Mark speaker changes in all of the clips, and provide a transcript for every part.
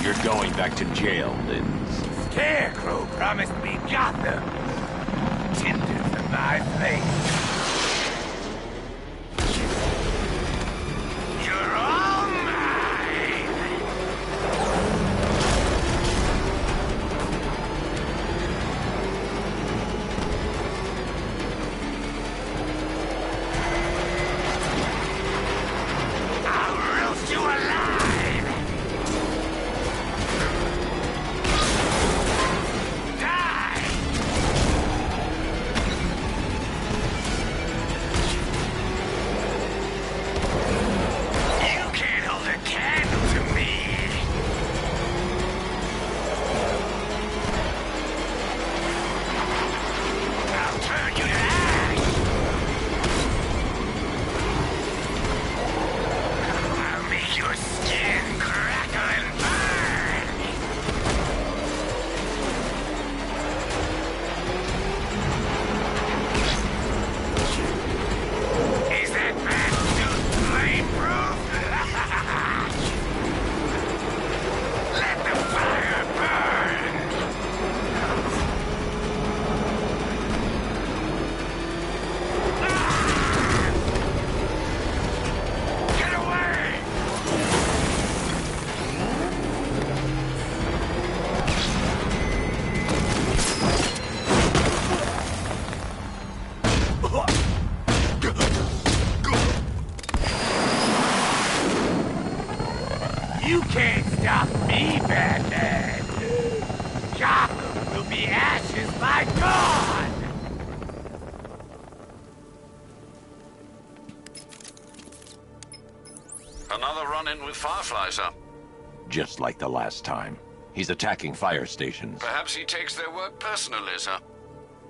Speaker 1: You're going back to jail, Linz.
Speaker 2: Scarecrow promised me Gotham. Tinder for my flame. You're all mine! I'll roast you alive! Die! You can't hold a candle to me! I'll turn you to ash! I'll make your skin crackle and burn! Is that bat suit flame-proof? Let the fire burn! Get away! You can't stop me, Batman! Gotham will be ashes by dawn!
Speaker 3: Another run-in with Firefly, sir.
Speaker 1: Just like the last time. He's attacking fire stations.
Speaker 3: Perhaps he takes their work personally, sir.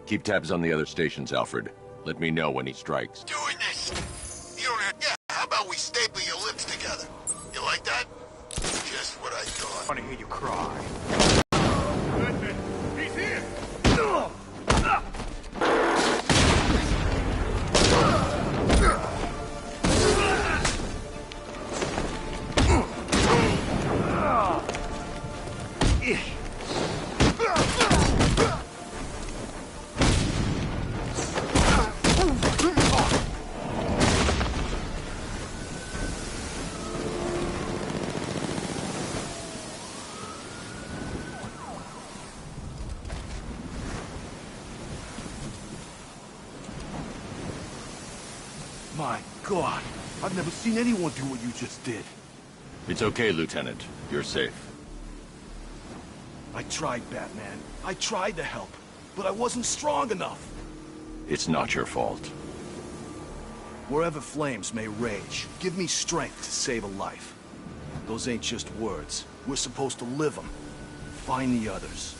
Speaker 1: Keep tabs on the other stations, Alfred. Let me know when he strikes.
Speaker 4: Doing this. You don't have... Yeah, how about we staple your lips together? You like that? Just what I thought.
Speaker 2: I want to hear you cry. He's here!
Speaker 5: My God, I've never seen anyone do what you just did.
Speaker 1: It's okay, Lieutenant. You're safe.
Speaker 5: I tried, Batman. I tried to help, but I wasn't strong enough.
Speaker 1: It's not your fault.
Speaker 5: Wherever flames may rage, give me strength to save a life. Those ain't just words. We're supposed to live them. Find the others.